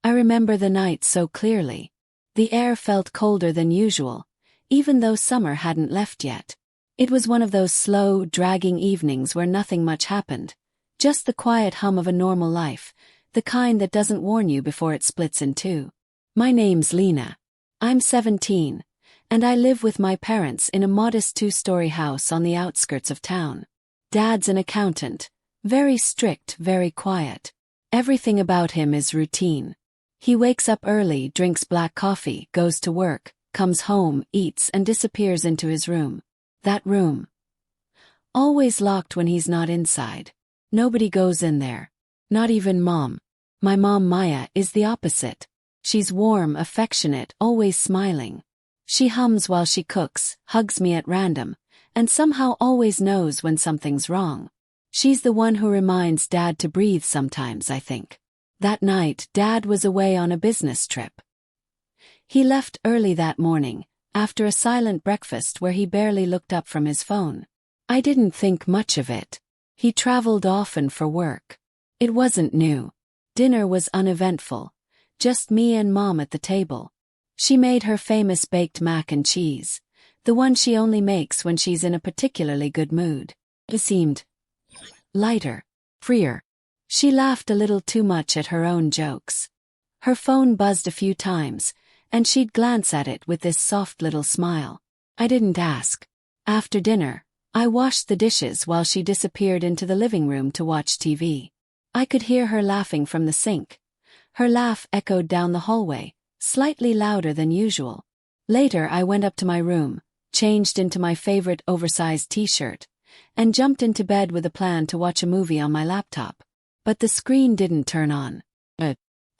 I remember the night so clearly. The air felt colder than usual, even though summer hadn't left yet. It was one of those slow, dragging evenings where nothing much happened. Just the quiet hum of a normal life, the kind that doesn't warn you before it splits in two. My name's Lena. I'm 17, and I live with my parents in a modest 2-story house on the outskirts of town. Dad's an accountant, very strict, very quiet. Everything about him is routine. He wakes up early, drinks black coffee, goes to work, comes home, eats, and disappears into his room. That room. Always locked when he's not inside. Nobody goes in there. Not even Mom. My mom Maya is the opposite. She's warm, affectionate, always smiling. She hums while she cooks, hugs me at random, and somehow always knows when something's wrong. She's the one who reminds Dad to breathe sometimes, I think. That night, Dad was away on a business trip. He left early that morning, after a silent breakfast where he barely looked up from his phone. I didn't think much of it. He traveled often for work. It wasn't new. Dinner was uneventful. Just me and Mom at the table. She made her famous baked mac and cheese, the one she only makes when she's in a particularly good mood. It seemed lighter, freer. She laughed a little too much at her own jokes. Her phone buzzed a few times, and she'd glance at it with this soft little smile. I didn't ask. After dinner, I washed the dishes while she disappeared into the living room to watch TV. I could hear her laughing from the sink. Her laugh echoed down the hallway, slightly louder than usual. Later I went up to my room, changed into my favorite oversized t-shirt, and jumped into bed with a plan to watch a movie on my laptop. But the screen didn't turn on.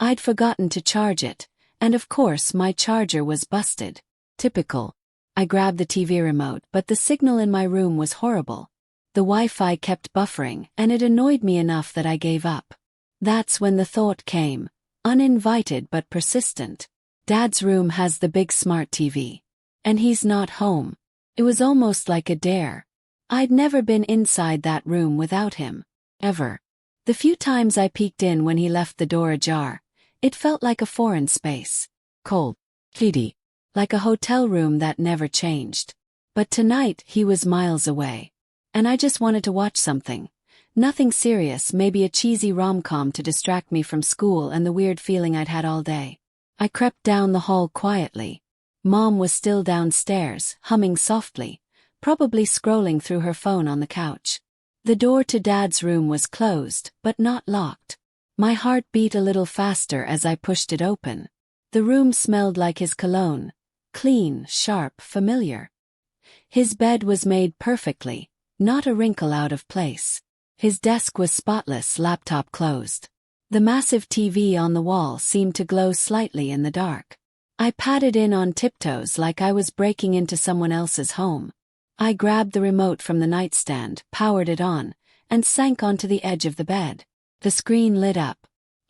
I'd forgotten to charge it, and of course my charger was busted. Typical. I grabbed the TV remote, but the signal in my room was horrible. The Wi-Fi kept buffering, and it annoyed me enough that I gave up. That's when the thought came, uninvited but persistent. Dad's room has the big smart TV. And he's not home. It was almost like a dare. I'd never been inside that room without him. Ever. The few times I peeked in when he left the door ajar, it felt like a foreign space. Cold. Heady. Like a hotel room that never changed. But tonight he was miles away. And I just wanted to watch something. Nothing serious, maybe a cheesy rom-com to distract me from school and the weird feeling I'd had all day. I crept down the hall quietly. Mom was still downstairs, humming softly, probably scrolling through her phone on the couch. The door to Dad's room was closed, but not locked. My heart beat a little faster as I pushed it open. The room smelled like his cologne. Clean, sharp, familiar. His bed was made perfectly, not a wrinkle out of place. His desk was spotless, laptop closed. The massive TV on the wall seemed to glow slightly in the dark. I padded in on tiptoes like I was breaking into someone else's home. I grabbed the remote from the nightstand, powered it on, and sank onto the edge of the bed. The screen lit up.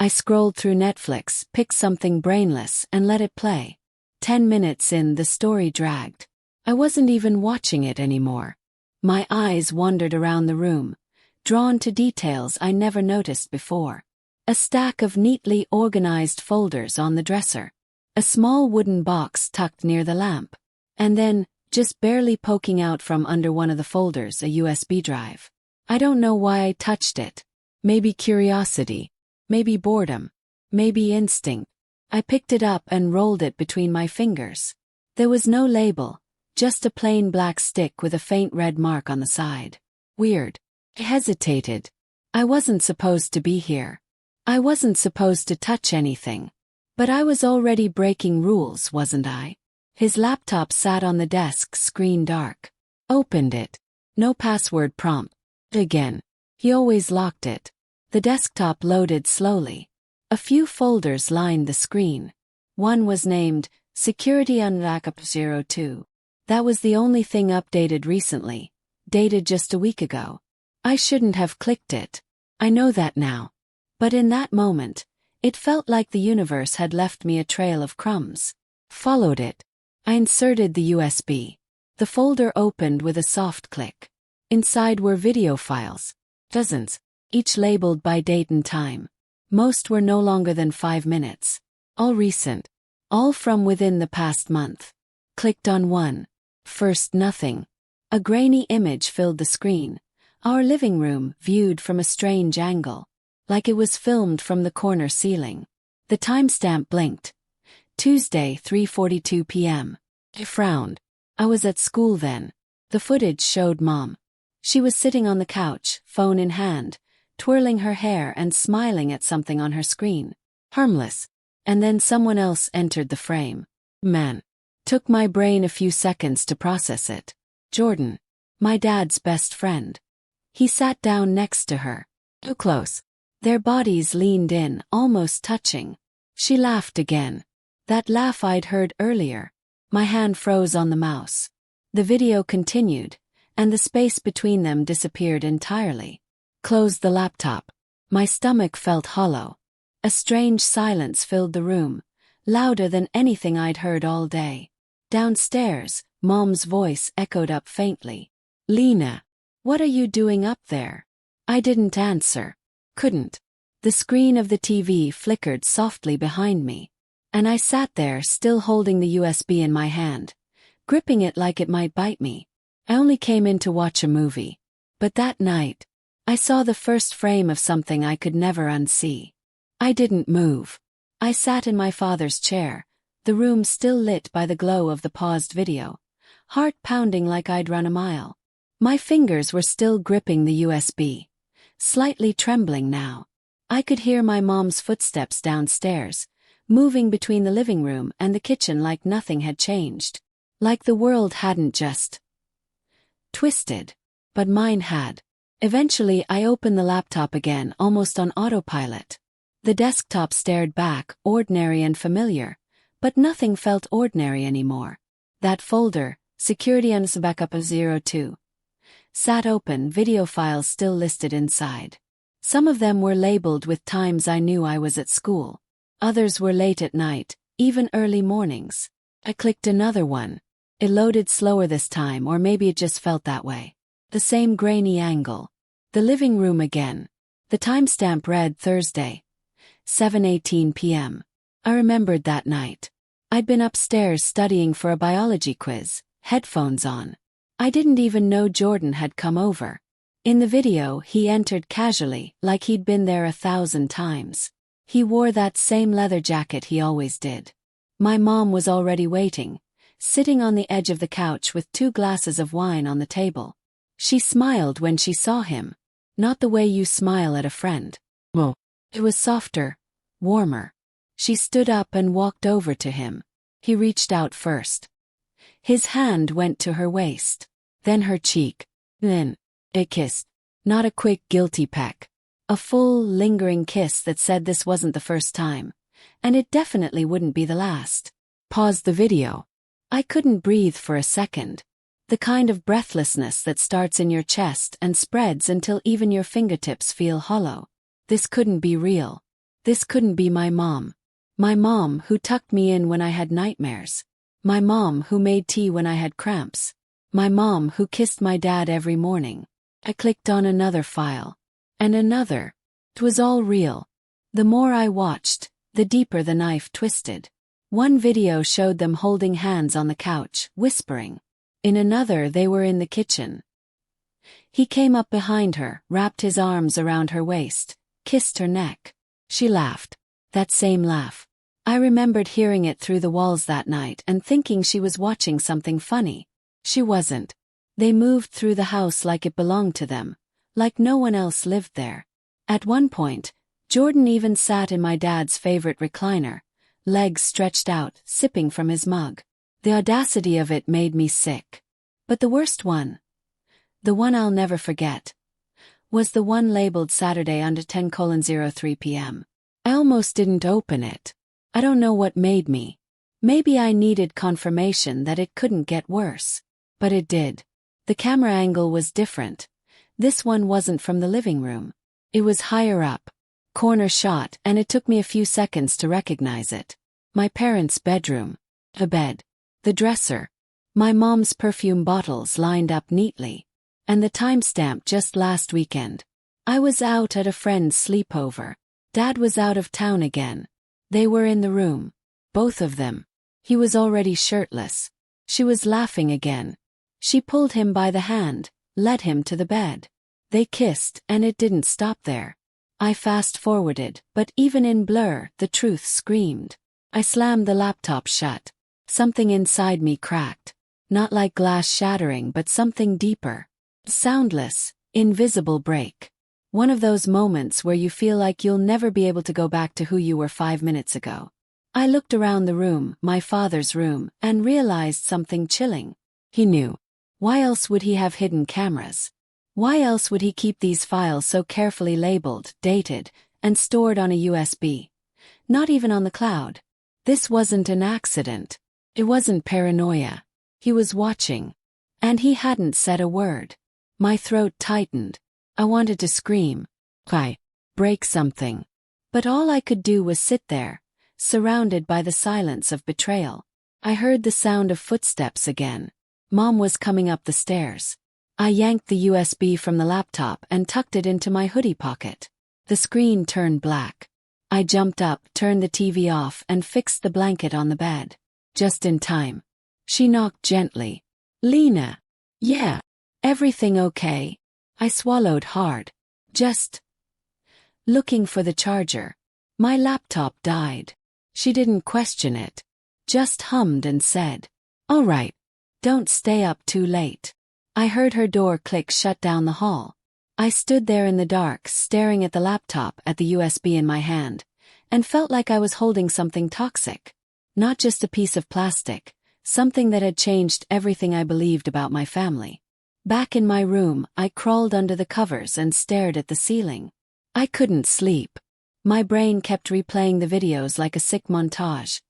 I scrolled through Netflix, picked something brainless, and let it play. 10 minutes in, the story dragged. I wasn't even watching it anymore. My eyes wandered around the room, drawn to details I never noticed before. A stack of neatly organized folders on the dresser. A small wooden box tucked near the lamp. And then, just barely poking out from under one of the folders, a USB drive. I don't know why I touched it. Maybe curiosity. Maybe boredom. Maybe instinct. I picked it up and rolled it between my fingers. There was no label, just a plain black stick with a faint red mark on the side. Weird. I hesitated. I wasn't supposed to be here. I wasn't supposed to touch anything. But I was already breaking rules, wasn't I? His laptop sat on the desk, screen dark. Opened it. No password prompt. Again. He always locked it. The desktop loaded slowly. A few folders lined the screen. One was named Security Unbackup 02. That was the only thing updated recently, dated just a week ago. I shouldn't have clicked it. I know that now. But in that moment, it felt like the universe had left me a trail of crumbs. Followed it. I inserted the USB. The folder opened with a soft click. Inside were video files. Dozens, each labeled by date and time. Most were no longer than 5 minutes. All recent. All from within the past month. Clicked on one. First, nothing. A grainy image filled the screen. Our living room viewed from a strange angle. Like it was filmed from the corner ceiling. The timestamp blinked. Tuesday, 3:42 p.m. I frowned. I was at school then. The footage showed Mom. She was sitting on the couch, phone in hand, twirling her hair and smiling at something on her screen. Harmless. And then someone else entered the frame. Man. Took my brain a few seconds to process it. Jordan. My dad's best friend. He sat down next to her. Too close. Their bodies leaned in, almost touching. She laughed again. That laugh I'd heard earlier. My hand froze on the mouse. The video continued, and the space between them disappeared entirely. Closed the laptop. My stomach felt hollow. A strange silence filled the room, louder than anything I'd heard all day. Downstairs, Mom's voice echoed up faintly. Lena, what are you doing up there? I didn't answer. Couldn't. The screen of the TV flickered softly behind me, and I sat there still holding the USB in my hand, gripping it like it might bite me. I only came in to watch a movie. But that night, I saw the first frame of something I could never unsee. I didn't move. I sat in my father's chair, the room still lit by the glow of the paused video, heart pounding like I'd run a mile. My fingers were still gripping the USB, slightly trembling now. I could hear my mom's footsteps downstairs, moving between the living room and the kitchen like nothing had changed. Like the world hadn't just twisted. But mine had. Eventually I opened the laptop again, almost on autopilot. The desktop stared back, ordinary and familiar, but nothing felt ordinary anymore. That folder, Security and Backup of 02, sat open, video files still listed inside. Some of them were labeled with times I knew I was at school. Others were late at night, even early mornings. I clicked another one. It loaded slower this time, or maybe it just felt that way. The same grainy angle. The living room again. The timestamp read Thursday, 7:18 p.m. I remembered that night. I'd been upstairs studying for a biology quiz, headphones on. I didn't even know Jordan had come over. In the video, he entered casually, like he'd been there 1,000 times. He wore that same leather jacket he always did. My mom was already waiting, sitting on the edge of the couch with 2 glasses of wine on the table. She smiled when she saw him. Not the way you smile at a friend. Well, it was softer, warmer. She stood up and walked over to him. He reached out first. His hand went to her waist, then her cheek. Then, it kissed. Not a quick, guilty peck. A full, lingering kiss that said this wasn't the first time, and it definitely wouldn't be the last. Paused the video. I couldn't breathe for a second. The kind of breathlessness that starts in your chest and spreads until even your fingertips feel hollow. This couldn't be real. This couldn't be my mom. My mom who tucked me in when I had nightmares. My mom who made tea when I had cramps. My mom who kissed my dad every morning. I clicked on another file. And another. It was all real. The more I watched, the deeper the knife twisted. One video showed them holding hands on the couch, whispering. In another, they were in the kitchen. He came up behind her, wrapped his arms around her waist, kissed her neck. She laughed. That same laugh. I remembered hearing it through the walls that night and thinking she was watching something funny. She wasn't. They moved through the house like it belonged to them, like no one else lived there. At one point, Jordan even sat in my dad's favorite recliner, legs stretched out, sipping from his mug. The audacity of it made me sick. But the worst one, the one I'll never forget, was the one labeled Saturday under 10:03 p.m. I almost didn't open it. I don't know what made me. Maybe I needed confirmation that it couldn't get worse. But it did. The camera angle was different. This one wasn't from the living room. It was higher up. Corner shot, and it took me a few seconds to recognize it. My parents' bedroom. A bed. The dresser. My mom's perfume bottles lined up neatly. And the timestamp just last weekend. I was out at a friend's sleepover. Dad was out of town again. They were in the room. Both of them. He was already shirtless. She was laughing again. She pulled him by the hand, led him to the bed. They kissed, and it didn't stop there. I fast-forwarded, but even in blur, the truth screamed. I slammed the laptop shut. Something inside me cracked. Not like glass shattering, but something deeper. Soundless, invisible break. One of those moments where you feel like you'll never be able to go back to who you were 5 minutes ago. I looked around the room, my father's room, and realized something chilling. He knew. Why else would he have hidden cameras? Why else would he keep these files so carefully labeled, dated, and stored on a USB? Not even on the cloud. This wasn't an accident. It wasn't paranoia. He was watching. And he hadn't said a word. My throat tightened. I wanted to scream. Break something. But all I could do was sit there, surrounded by the silence of betrayal. I heard the sound of footsteps again. Mom was coming up the stairs. I yanked the USB from the laptop and tucked it into my hoodie pocket. The screen turned black. I jumped up, turned the TV off, and fixed the blanket on the bed. Just in time. She knocked gently. Lena. Yeah. Everything okay? I swallowed hard. Just looking for the charger. My laptop died. She didn't question it. Just hummed and said, "All right. Don't stay up too late." I heard her door click shut down the hall. I stood there in the dark, staring at the laptop, at the USB in my hand, and felt like I was holding something toxic. Not just a piece of plastic, something that had changed everything I believed about my family. Back in my room, I crawled under the covers and stared at the ceiling. I couldn't sleep. My brain kept replaying the videos like a sick montage.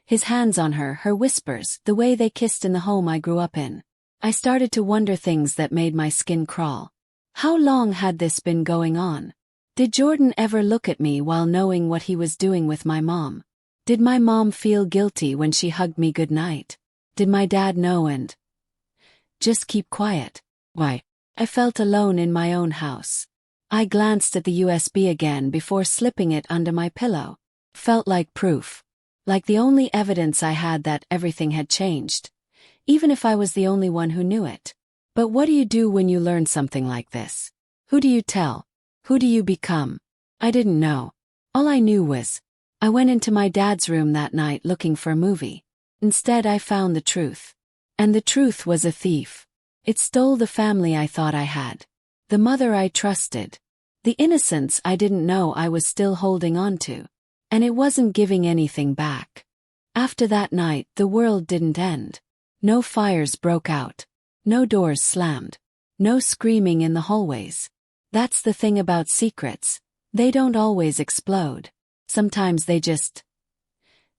His hands on her, her whispers, the way they kissed in the home I grew up in. I started to wonder things that made my skin crawl. How long had this been going on? Did Jordan ever look at me while knowing what he was doing with my mom? Did my mom feel guilty when she hugged me goodnight? Did my dad know and just keep quiet? Why? I felt alone in my own house. I glanced at the USB again before slipping it under my pillow. Felt like proof. Like the only evidence I had that everything had changed. Even if I was the only one who knew it. But what do you do when you learn something like this? Who do you tell? Who do you become? I didn't know. All I knew was, I went into my dad's room that night looking for a movie. Instead, I found the truth. And the truth was a thief. It stole the family I thought I had. The mother I trusted. The innocence I didn't know I was still holding on to. And it wasn't giving anything back. After that night, the world didn't end. No fires broke out. No doors slammed. No screaming in the hallways. That's the thing about secrets. They don't always explode. Sometimes they just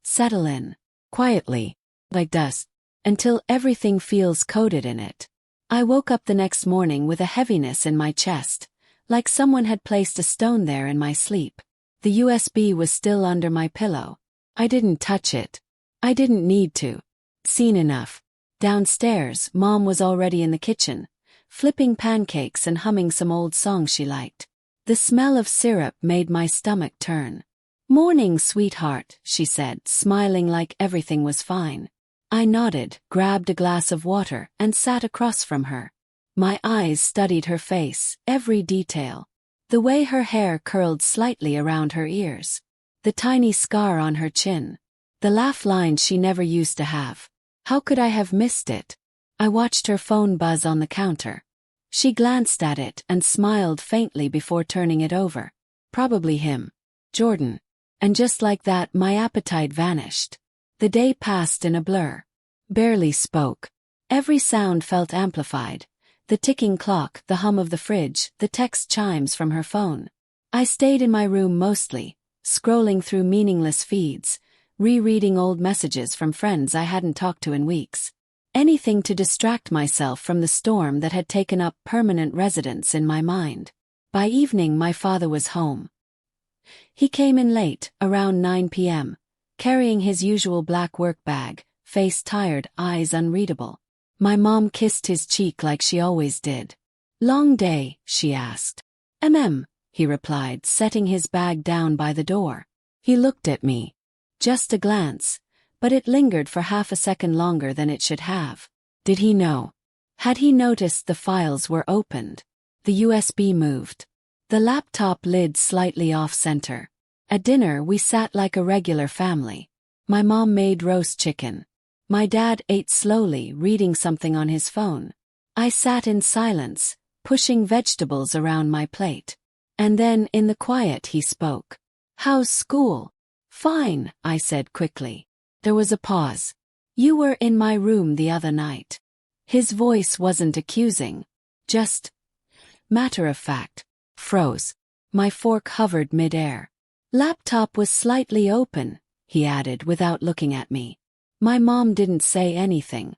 settle in, quietly, like dust, until everything feels coated in it. I woke up the next morning with a heaviness in my chest, like someone had placed a stone there in my sleep. The USB was still under my pillow. I didn't touch it. I didn't need to. Seen enough. Downstairs, Mom was already in the kitchen, flipping pancakes and humming some old song she liked. The smell of syrup made my stomach turn. "Morning, sweetheart," she said, smiling like everything was fine. I nodded, grabbed a glass of water, and sat across from her. My eyes studied her face, every detail. The way her hair curled slightly around her ears. The tiny scar on her chin. The laugh line she never used to have. How could I have missed it? I watched her phone buzz on the counter. She glanced at it and smiled faintly before turning it over. Probably him. Jordan. And just like that, my appetite vanished. The day passed in a blur. Barely spoke. Every sound felt amplified. The ticking clock, the hum of the fridge, the text chimes from her phone. I stayed in my room mostly, scrolling through meaningless feeds, rereading old messages from friends I hadn't talked to in weeks. Anything to distract myself from the storm that had taken up permanent residence in my mind. By evening, my father was home. He came in late, around 9 p.m., carrying his usual black work bag, face tired, eyes unreadable. My mom kissed his cheek like she always did. "Long day?" she asked. he replied, setting his bag down by the door. He looked at me. Just a glance, but it lingered for half a second longer than it should have. Did he know? Had he noticed the files were opened? The USB moved. The laptop lid slightly off-center. At dinner we sat like a regular family. My mom made roast chicken. My dad ate slowly, reading something on his phone. I sat in silence, pushing vegetables around my plate. And then, in the quiet, he spoke. "How's school?" "Fine," I said quickly. There was a pause. "You were in my room the other night." His voice wasn't accusing. Just matter of fact. Froze. My fork hovered mid-air. "Laptop was slightly open," he added without looking at me. My mom didn't say anything.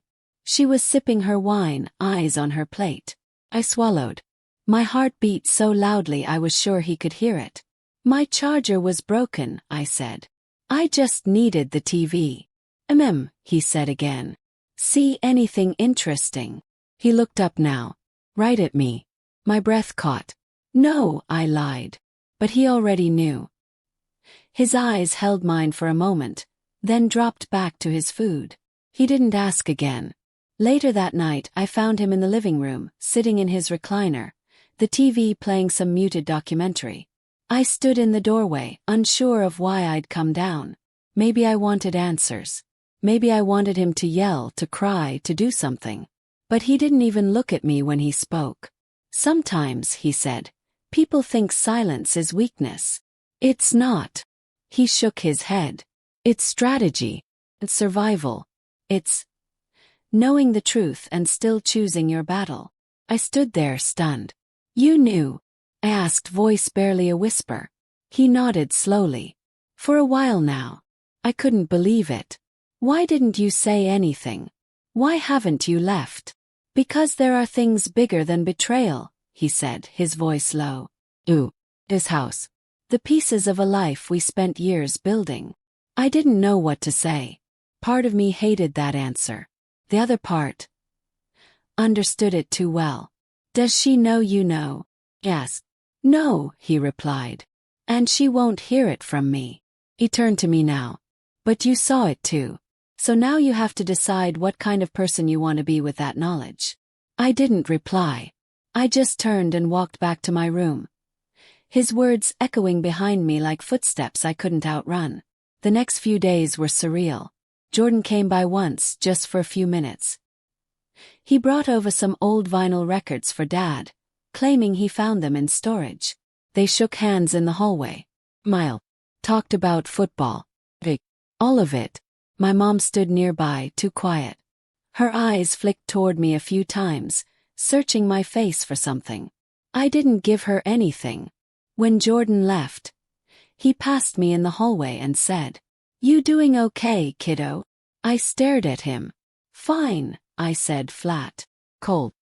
She was sipping her wine, eyes on her plate. I swallowed. My heart beat so loudly I was sure he could hear it. "My charger was broken," I said. "I just needed the TV." He said again. "See anything interesting?" He looked up now. Right at me. My breath caught. "No," I lied. But he already knew. His eyes held mine for a moment, then dropped back to his food. He didn't ask again. Later that night I found him in the living room, sitting in his recliner, the TV playing some muted documentary. I stood in the doorway, unsure of why I'd come down. Maybe I wanted answers. Maybe I wanted him to yell, to cry, to do something. But he didn't even look at me when he spoke. "Sometimes," he said, "people think silence is weakness. It's not." He shook his head. "It's strategy. It's survival. It's knowing the truth and still choosing your battle." I stood there stunned. "You knew?" I asked, voice barely a whisper. He nodded slowly. "For a while now." I couldn't believe it. "Why didn't you say anything? Why haven't you left?" "Because there are things bigger than betrayal," he said, his voice low. This house. The pieces of a life we spent years building." I didn't know what to say. Part of me hated that answer. The other part understood it too well. "Does she know you know?" "Yes." "No," he replied. "And she won't hear it from me." He turned to me now. "But you saw it too. So now you have to decide what kind of person you want to be with that knowledge." I didn't reply. I just turned and walked back to my room. His words echoing behind me like footsteps I couldn't outrun. The next few days were surreal. Jordan came by once, just for a few minutes. He brought over some old vinyl records for Dad, claiming he found them in storage. They shook hands in the hallway. Mile. Talked about football. All of it. My mom stood nearby, too quiet. Her eyes flicked toward me a few times, searching my face for something. I didn't give her anything. When Jordan left, he passed me in the hallway and said, "You doing okay, kiddo?" I stared at him. "Fine," I said flat. "Cold."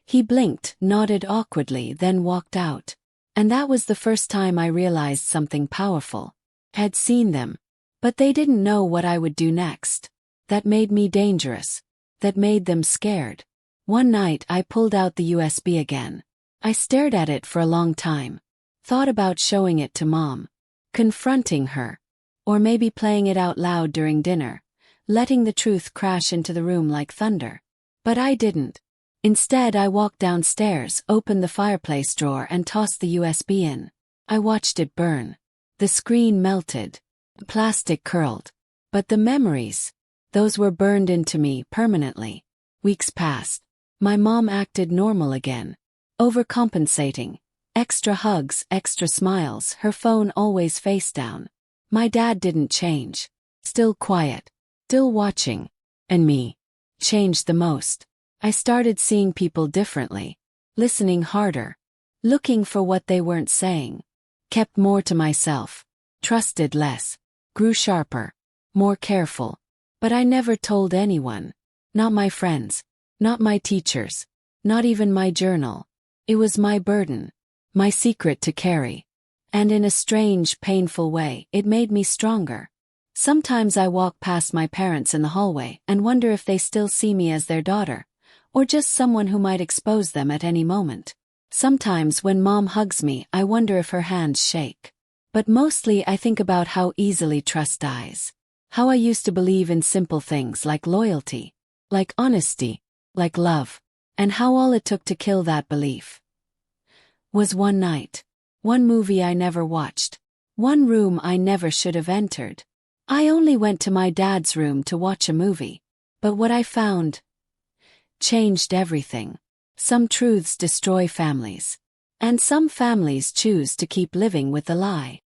He blinked, nodded awkwardly, then walked out. And that was the first time I realized something powerful. I had seen them, but they didn't know what I would do next. That made me dangerous. That made them scared. One night I pulled out the USB again. I stared at it for a long time. Thought about showing it to Mom. Confronting her. Or maybe playing it out loud during dinner, letting the truth crash into the room like thunder. But I didn't. Instead, I walked downstairs, opened the fireplace drawer and tossed the USB in. I watched it burn. The screen melted. The plastic curled. But the memories, those were burned into me permanently. Weeks passed. My mom acted normal again. Overcompensating. Extra hugs, extra smiles, her phone always face down. My dad didn't change. Still quiet. Still watching. And me. Changed the most. I started seeing people differently. Listening harder. Looking for what they weren't saying. Kept more to myself. Trusted less. Grew sharper. More careful. But I never told anyone. Not my friends. Not my teachers. Not even my journal. It was my burden. My secret to carry. And in a strange, painful way, it made me stronger. Sometimes I walk past my parents in the hallway and wonder if they still see me as their daughter, or just someone who might expose them at any moment. Sometimes when Mom hugs me, I wonder if her hands shake. But mostly I think about how easily trust dies. How I used to believe in simple things like loyalty, like honesty, like love, and how all it took to kill that belief was one night, one movie I never watched, one room I never should have entered. I only went to my dad's room to watch a movie, but what I found changed everything. Some truths destroy families, and some families choose to keep living with the lie.